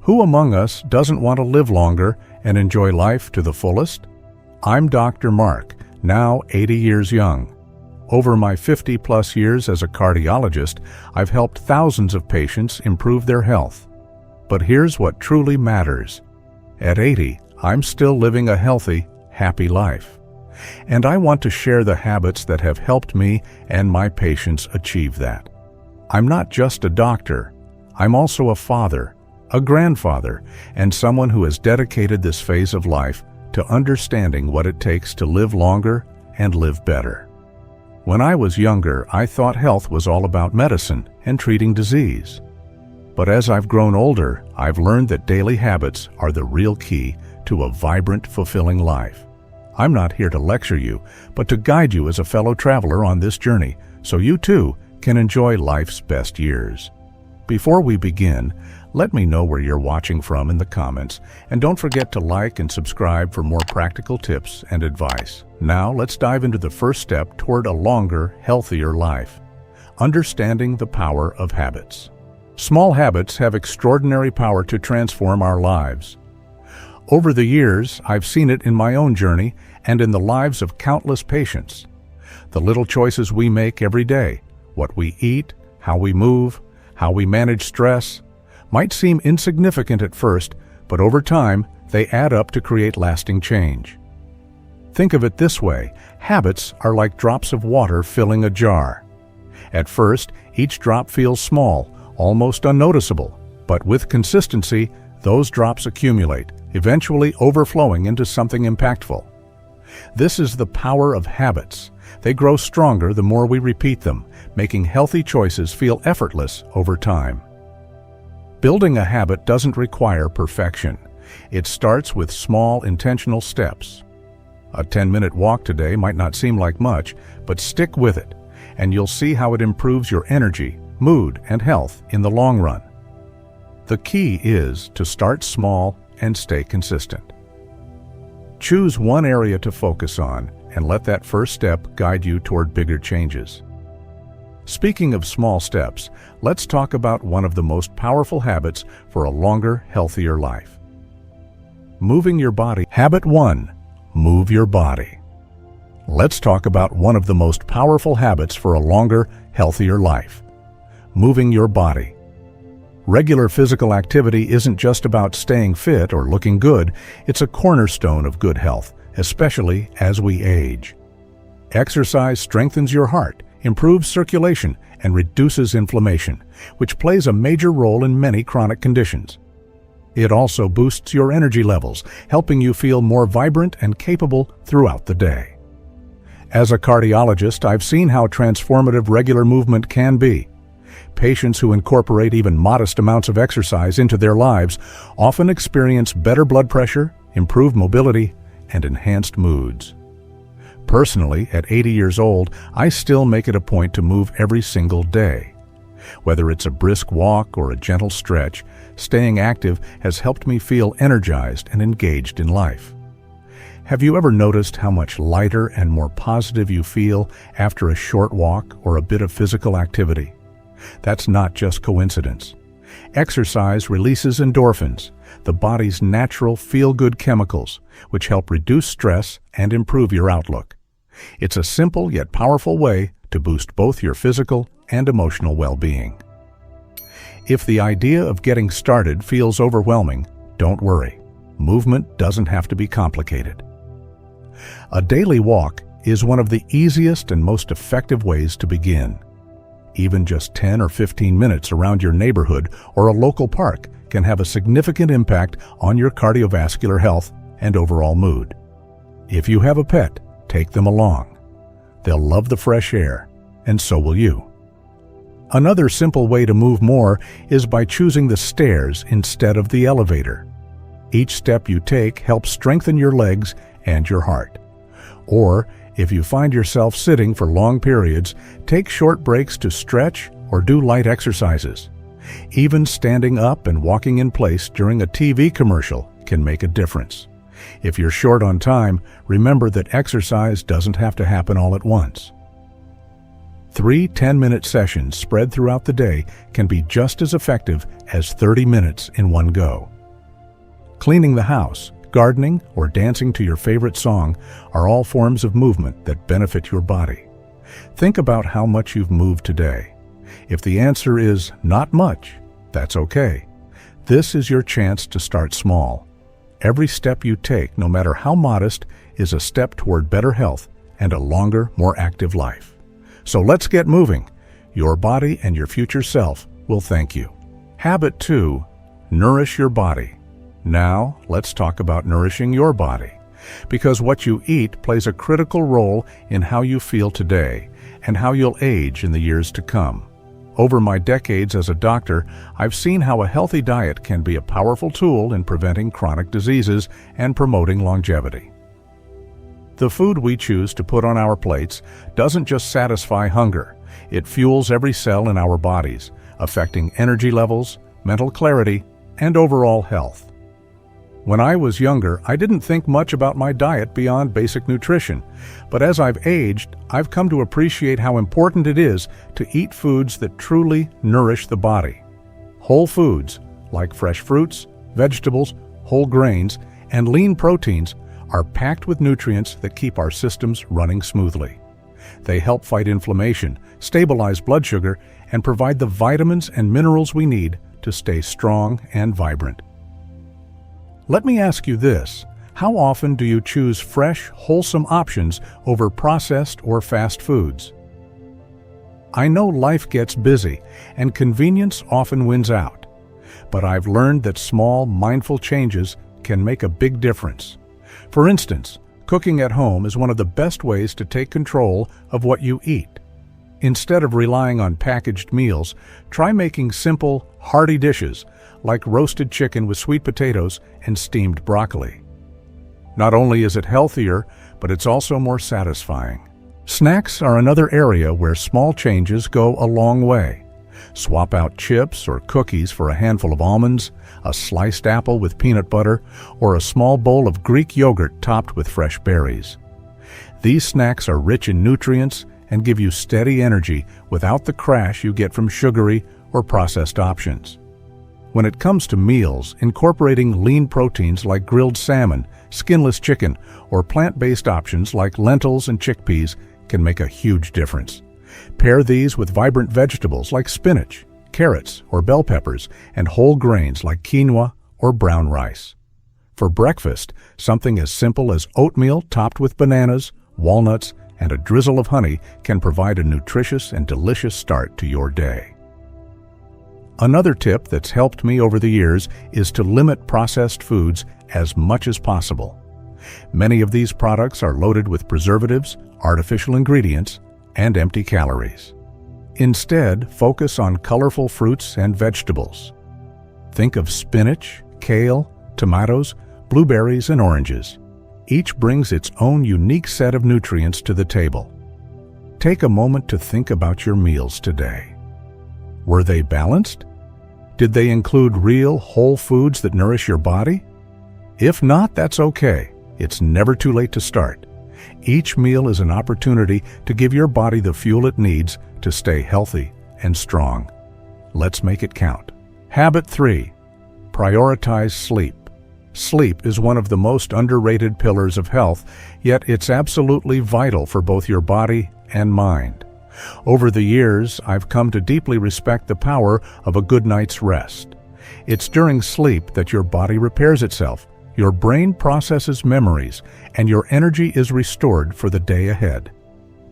Who among us doesn't want to live longer and enjoy life to the fullest? I'm Dr. Mark, now 80 years young. Over my 50-plus years as a cardiologist, I've helped thousands of patients improve their health. But here's what truly matters. At 80, I'm still living a healthy, happy life. And I want to share the habits that have helped me and my patients achieve that. I'm not just a doctor. I'm also a father, a grandfather, and someone who has dedicated this phase of life to understanding what it takes to live longer and live better. When I was younger, I thought health was all about medicine and treating disease. But as I've grown older, I've learned that daily habits are the real key to a vibrant, fulfilling life. I'm not here to lecture you, but to guide you as a fellow traveler on this journey, so you too can enjoy life's best years. Before we begin, let me know where you're watching from in the comments, and don't forget to like and subscribe for more practical tips and advice. Now let's dive into the first step toward a longer, healthier life: understanding the power of habits. Small habits have extraordinary power to transform our lives. Over the years, I've seen it in my own journey and in the lives of countless patients. The little choices we make every day, what we eat, how we move, how we manage stress, might seem insignificant at first, but over time, they add up to create lasting change. Think of it this way: habits are like drops of water filling a jar. At first, each drop feels small, almost unnoticeable, but with consistency, those drops accumulate, eventually overflowing into something impactful. This is the power of habits. They grow stronger the more we repeat them, making healthy choices feel effortless over time. Building a habit doesn't require perfection. It starts with small, intentional steps. A 10-minute walk today might not seem like much, but stick with it, and you'll see how it improves your energy, mood, and health in the long run. The key is to start small and stay consistent. Choose one area to focus on and let that first step guide you toward bigger changes. Speaking of small steps, let's talk about one of the most powerful habits for a longer, healthier life. Moving your body. Habit 1. Move your body. Let's talk about one of the most powerful habits for a longer, healthier life: moving your body. Regular physical activity isn't just about staying fit or looking good, it's a cornerstone of good health, especially as we age. Exercise strengthens your heart, improves circulation, and reduces inflammation, which plays a major role in many chronic conditions. It also boosts your energy levels, helping you feel more vibrant and capable throughout the day. As a cardiologist, I've seen how transformative regular movement can be. Patients who incorporate even modest amounts of exercise into their lives often experience better blood pressure, improved mobility, and enhanced moods. Personally, at 80 years old, I still make it a point to move every single day. Whether it's a brisk walk or a gentle stretch, staying active has helped me feel energized and engaged in life. Have you ever noticed how much lighter and more positive you feel after a short walk or a bit of physical activity? That's not just coincidence. Exercise releases endorphins, the body's natural feel-good chemicals, which help reduce stress and improve your outlook. It's a simple yet powerful way to boost both your physical and emotional well-being. If the idea of getting started feels overwhelming, don't worry. Movement doesn't have to be complicated. A daily walk is one of the easiest and most effective ways to begin. Even just 10 or 15 minutes around your neighborhood or a local park can have a significant impact on your cardiovascular health and overall mood. If you have a pet, take them along. They'll love the fresh air, and so will you. Another simple way to move more is by choosing the stairs instead of the elevator. Each step you take helps strengthen your legs and your heart. Or, if you find yourself sitting for long periods, take short breaks to stretch or do light exercises. Even standing up and walking in place during a TV commercial can make a difference. If you're short on time, remember that exercise doesn't have to happen all at once. 3 10-minute sessions spread throughout the day can be just as effective as 30 minutes in one go. Cleaning the house, gardening, or dancing to your favorite song are all forms of movement that benefit your body. Think about how much you've moved today. If the answer is not much, that's okay. This is your chance to start small. Every step you take, no matter how modest, is a step toward better health and a longer, more active life. So let's get moving. Your body and your future self will thank you. Habit 2, nourish your body. Now, let's talk about nourishing your body, because what you eat plays a critical role in how you feel today and how you'll age in the years to come. Over my decades as a doctor, I've seen how a healthy diet can be a powerful tool in preventing chronic diseases and promoting longevity. The food we choose to put on our plates doesn't just satisfy hunger, it fuels every cell in our bodies, affecting energy levels, mental clarity, and overall health. When I was younger, I didn't think much about my diet beyond basic nutrition, but as I've aged, I've come to appreciate how important it is to eat foods that truly nourish the body. Whole foods, like fresh fruits, vegetables, whole grains, and lean proteins, are packed with nutrients that keep our systems running smoothly. They help fight inflammation, stabilize blood sugar, and provide the vitamins and minerals we need to stay strong and vibrant. Let me ask you this: how often do you choose fresh, wholesome options over processed or fast foods? I know life gets busy and convenience often wins out, but I've learned that small, mindful changes can make a big difference. For instance, cooking at home is one of the best ways to take control of what you eat. Instead of relying on packaged meals, try making simple, hearty dishes like roasted chicken with sweet potatoes and steamed broccoli. Not only is it healthier, but it's also more satisfying. Snacks are another area where small changes go a long way. Swap out chips or cookies for a handful of almonds, a sliced apple with peanut butter, or a small bowl of Greek yogurt topped with fresh berries. These snacks are rich in nutrients and give you steady energy without the crash you get from sugary or processed options. When it comes to meals, incorporating lean proteins like grilled salmon, skinless chicken, or plant-based options like lentils and chickpeas can make a huge difference. Pair these with vibrant vegetables like spinach, carrots, or bell peppers, and whole grains like quinoa or brown rice. For breakfast, something as simple as oatmeal topped with bananas, walnuts, and a drizzle of honey can provide a nutritious and delicious start to your day. Another tip that's helped me over the years is to limit processed foods as much as possible. Many of these products are loaded with preservatives, artificial ingredients, and empty calories. Instead, focus on colorful fruits and vegetables. Think of spinach, kale, tomatoes, blueberries, and oranges. Each brings its own unique set of nutrients to the table. Take a moment to think about your meals today. Were they balanced? Did they include real, whole foods that nourish your body? If not, that's okay. It's never too late to start. Each meal is an opportunity to give your body the fuel it needs to stay healthy and strong. Let's make it count. Habit 3. Prioritize sleep. Sleep is one of the most underrated pillars of health, yet it's absolutely vital for both your body and mind. Over the years, I've come to deeply respect the power of a good night's rest. It's during sleep that your body repairs itself, your brain processes memories, and your energy is restored for the day ahead.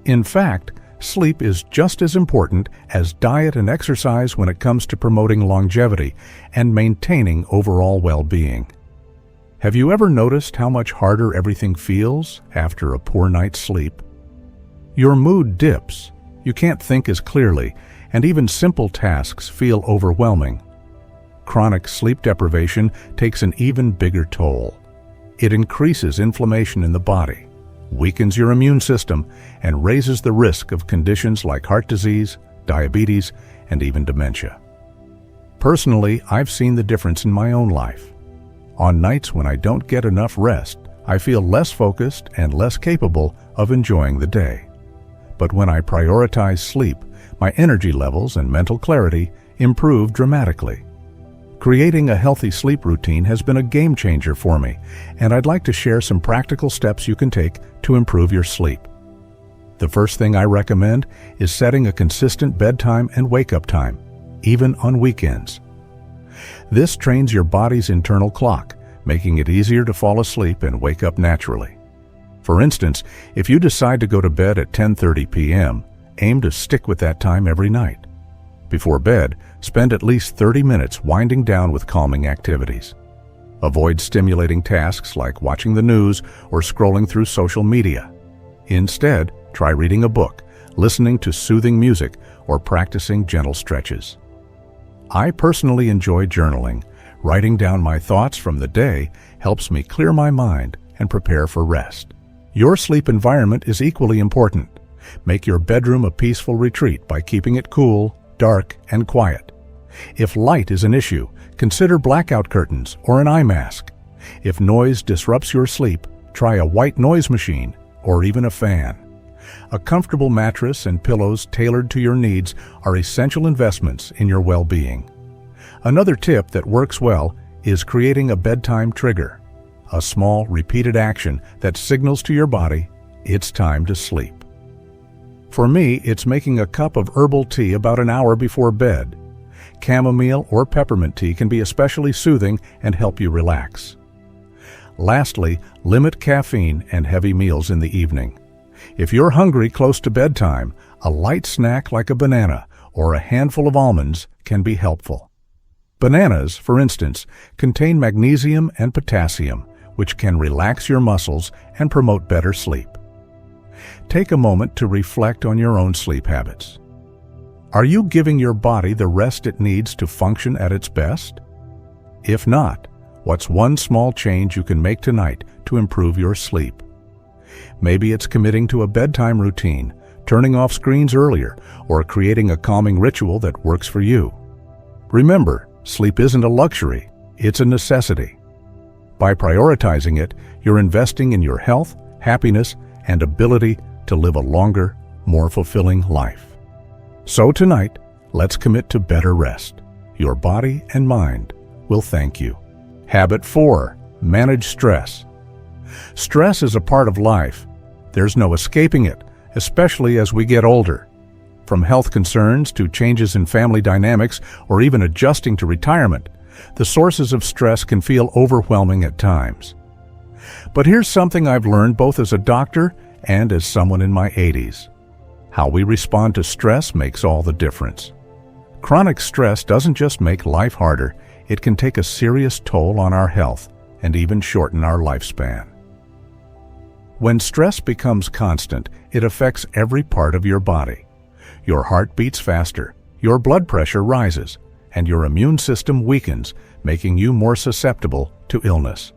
In fact, sleep is just as important as diet and exercise when it comes to promoting longevity and maintaining overall well-being. Have you ever noticed how much harder everything feels after a poor night's sleep? Your mood dips. You can't think as clearly, and even simple tasks feel overwhelming. Chronic sleep deprivation takes an even bigger toll. It increases inflammation in the body, weakens your immune system, and raises the risk of conditions like heart disease, diabetes, and even dementia. Personally, I've seen the difference in my own life. On nights when I don't get enough rest, I feel less focused and less capable of enjoying the day. But when I prioritize sleep, my energy levels and mental clarity improve dramatically. Creating a healthy sleep routine has been a game changer for me, and I'd like to share some practical steps you can take to improve your sleep. The first thing I recommend is setting a consistent bedtime and wake-up time, even on weekends. This trains your body's internal clock, making it easier to fall asleep and wake up naturally. For instance, if you decide to go to bed at 10:30 p.m., aim to stick with that time every night. Before bed, spend at least 30 minutes winding down with calming activities. Avoid stimulating tasks like watching the news or scrolling through social media. Instead, try reading a book, listening to soothing music, or practicing gentle stretches. I personally enjoy journaling. Writing down my thoughts from the day helps me clear my mind and prepare for rest. Your sleep environment is equally important. Make your bedroom a peaceful retreat by keeping it cool, dark, and quiet. If light is an issue, consider blackout curtains or an eye mask. If noise disrupts your sleep, try a white noise machine or even a fan. A comfortable mattress and pillows tailored to your needs are essential investments in your well-being. Another tip that works well is creating a bedtime trigger, a small, repeated action that signals to your body it's time to sleep. For me, it's making a cup of herbal tea about an hour before bed. Chamomile or peppermint tea can be especially soothing and help you relax. Lastly, limit caffeine and heavy meals in the evening. If you're hungry close to bedtime, a light snack like a banana or a handful of almonds can be helpful. Bananas, for instance, contain magnesium and potassium, which can relax your muscles and promote better sleep. Take a moment to reflect on your own sleep habits. Are you giving your body the rest it needs to function at its best? If not, what's one small change you can make tonight to improve your sleep? Maybe it's committing to a bedtime routine, turning off screens earlier, or creating a calming ritual that works for you. Remember, sleep isn't a luxury, it's a necessity. By prioritizing it, you're investing in your health, happiness, and ability to live a longer, more fulfilling life. So tonight, let's commit to better rest. Your body and mind will thank you. Habit 4. Manage stress. Stress is a part of life. There's no escaping it, especially as we get older. From health concerns to changes in family dynamics or even adjusting to retirement, the sources of stress can feel overwhelming at times. But here's something I've learned both as a doctor and as someone in my 80s. How we respond to stress makes all the difference. Chronic stress doesn't just make life harder, it can take a serious toll on our health and even shorten our lifespan. When stress becomes constant, it affects every part of your body. Your heart beats faster, your blood pressure rises, and your immune system weakens, making you more susceptible to illness.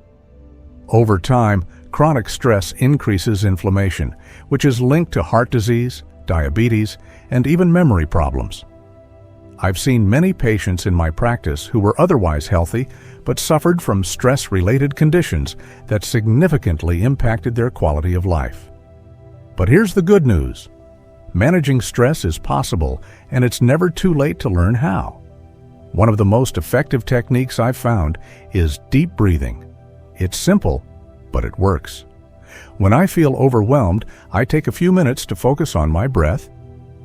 Over time, chronic stress increases inflammation, which is linked to heart disease, diabetes, and even memory problems. I've seen many patients in my practice who were otherwise healthy but suffered from stress-related conditions that significantly impacted their quality of life. But here's the good news. Managing stress is possible, and it's never too late to learn how. One of the most effective techniques I've found is deep breathing. It's simple, but it works. When I feel overwhelmed, I take a few minutes to focus on my breath.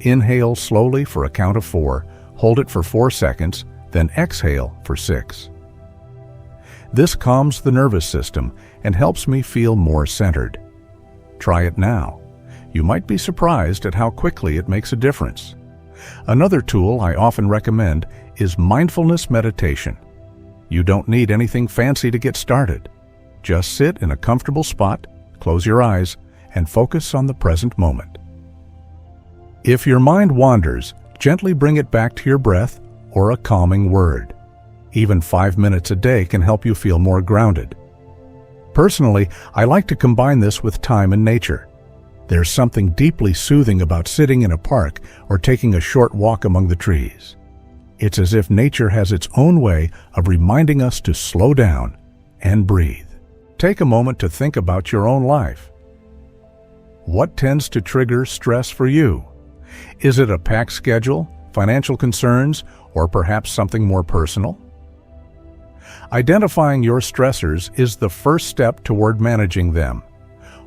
Inhale slowly for a count of 4, hold it for 4 seconds, then exhale for 6. This calms the nervous system and helps me feel more centered. Try it now. You might be surprised at how quickly it makes a difference. Another tool I often recommend is mindfulness meditation. You don't need anything fancy to get started. Just sit in a comfortable spot, close your eyes, and focus on the present moment. If your mind wanders, gently bring it back to your breath or a calming word. Even 5 minutes a day can help you feel more grounded. Personally, I like to combine this with time in nature. There's something deeply soothing about sitting in a park or taking a short walk among the trees. It's as if nature has its own way of reminding us to slow down and breathe. Take a moment to think about your own life. What tends to trigger stress for you? Is it a packed schedule, financial concerns, or perhaps something more personal? Identifying your stressors is the first step toward managing them.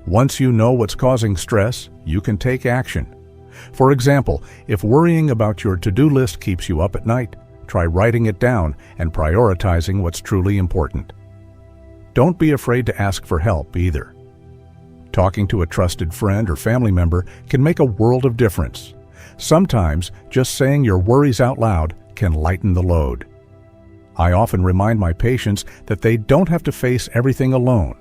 Once you know what's causing stress, you can take action. For example, if worrying about your to-do list keeps you up at night, try writing it down and prioritizing what's truly important. Don't be afraid to ask for help either. Talking to a trusted friend or family member can make a world of difference. Sometimes, just saying your worries out loud can lighten the load. I often remind my patients that they don't have to face everything alone.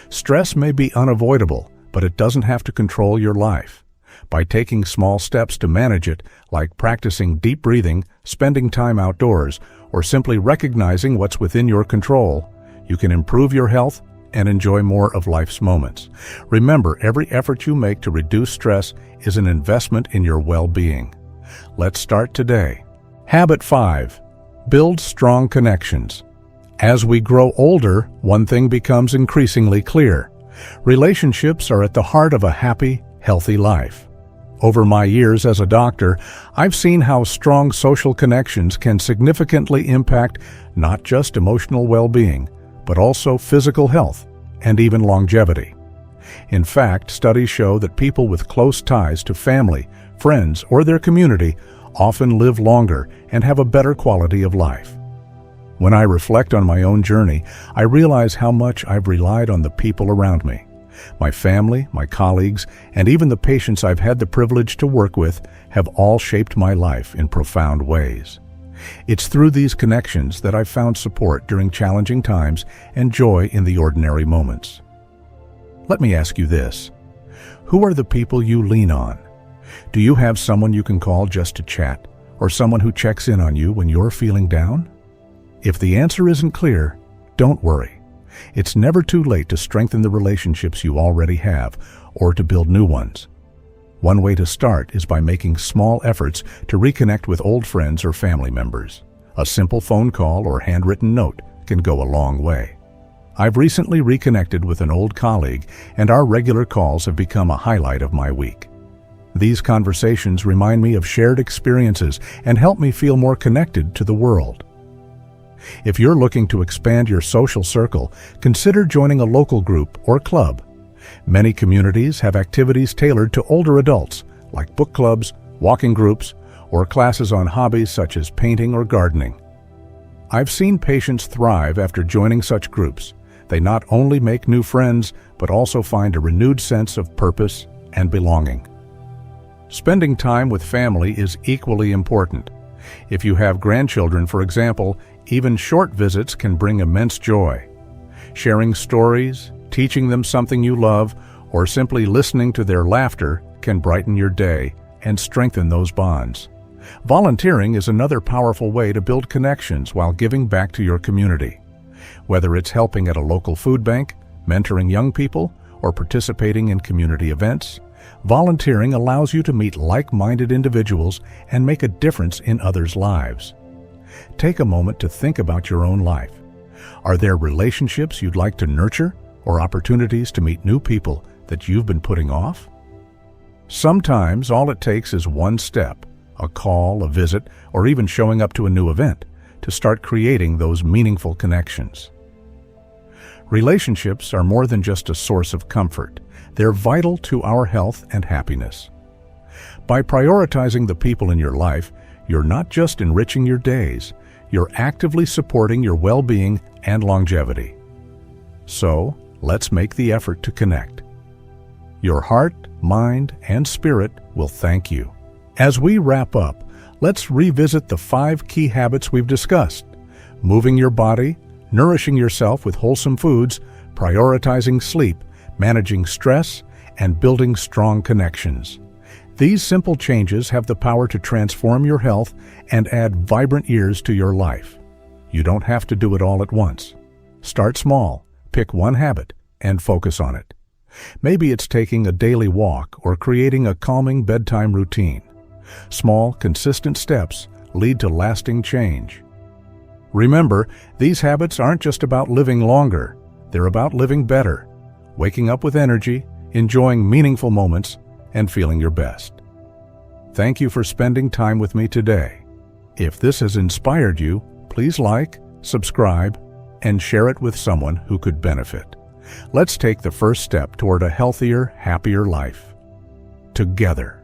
Stress may be unavoidable, but it doesn't have to control your life. By taking small steps to manage it, like practicing deep breathing, spending time outdoors, or simply recognizing what's within your control, you can improve your health and enjoy more of life's moments. Remember, every effort you make to reduce stress is an investment in your well-being. Let's start today. Habit 5. Build strong connections. As we grow older, one thing becomes increasingly clear. Relationships are at the heart of a happy, healthy life. Over my years as a doctor, I've seen how strong social connections can significantly impact not just emotional well-being, but also physical health and even longevity. In fact, studies show that people with close ties to family, friends, or their community often live longer and have a better quality of life. When I reflect on my own journey, I realize how much I've relied on the people around me. My family, my colleagues, and even the patients I've had the privilege to work with have all shaped my life in profound ways. It's through these connections that I've found support during challenging times and joy in the ordinary moments. Let me ask you this. Who are the people you lean on? Do you have someone you can call just to chat, or someone who checks in on you when you're feeling down? If the answer isn't clear, don't worry. It's never too late to strengthen the relationships you already have or to build new ones. One way to start is by making small efforts to reconnect with old friends or family members. A simple phone call or handwritten note can go a long way. I've recently reconnected with an old colleague, and our regular calls have become a highlight of my week. These conversations remind me of shared experiences and help me feel more connected to the world. If you're looking to expand your social circle, consider joining a local group or club. Many communities have activities tailored to older adults, like book clubs, walking groups, or classes on hobbies such as painting or gardening. I've seen patients thrive after joining such groups. They not only make new friends, but also find a renewed sense of purpose and belonging. Spending time with family is equally important. If you have grandchildren, for example, even short visits can bring immense joy. Sharing stories, teaching them something you love, or simply listening to their laughter can brighten your day and strengthen those bonds. Volunteering is another powerful way to build connections while giving back to your community. Whether it's helping at a local food bank, mentoring young people, or participating in community events, volunteering allows you to meet like-minded individuals and make a difference in others' lives. Take a moment to think about your own life. Are there relationships you'd like to nurture or opportunities to meet new people that you've been putting off? Sometimes all it takes is one step, a call, a visit, or even showing up to a new event to start creating those meaningful connections. Relationships are more than just a source of comfort. They're vital to our health and happiness. By prioritizing the people in your life, you're not just enriching your days, you're actively supporting your well-being and longevity. So, let's make the effort to connect. Your heart, mind, and spirit will thank you. As we wrap up, let's revisit the 5 key habits we've discussed: moving your body, nourishing yourself with wholesome foods, prioritizing sleep, managing stress, and building strong connections. These simple changes have the power to transform your health and add vibrant years to your life. You don't have to do it all at once. Start small, pick one habit, and focus on it. Maybe it's taking a daily walk or creating a calming bedtime routine. Small, consistent steps lead to lasting change. Remember, these habits aren't just about living longer. They're about living better, waking up with energy, enjoying meaningful moments, and feeling your best. Thank you for spending time with me today. If this has inspired you, please like, subscribe, and share it with someone who could benefit. Let's take the first step toward a healthier, happier life together.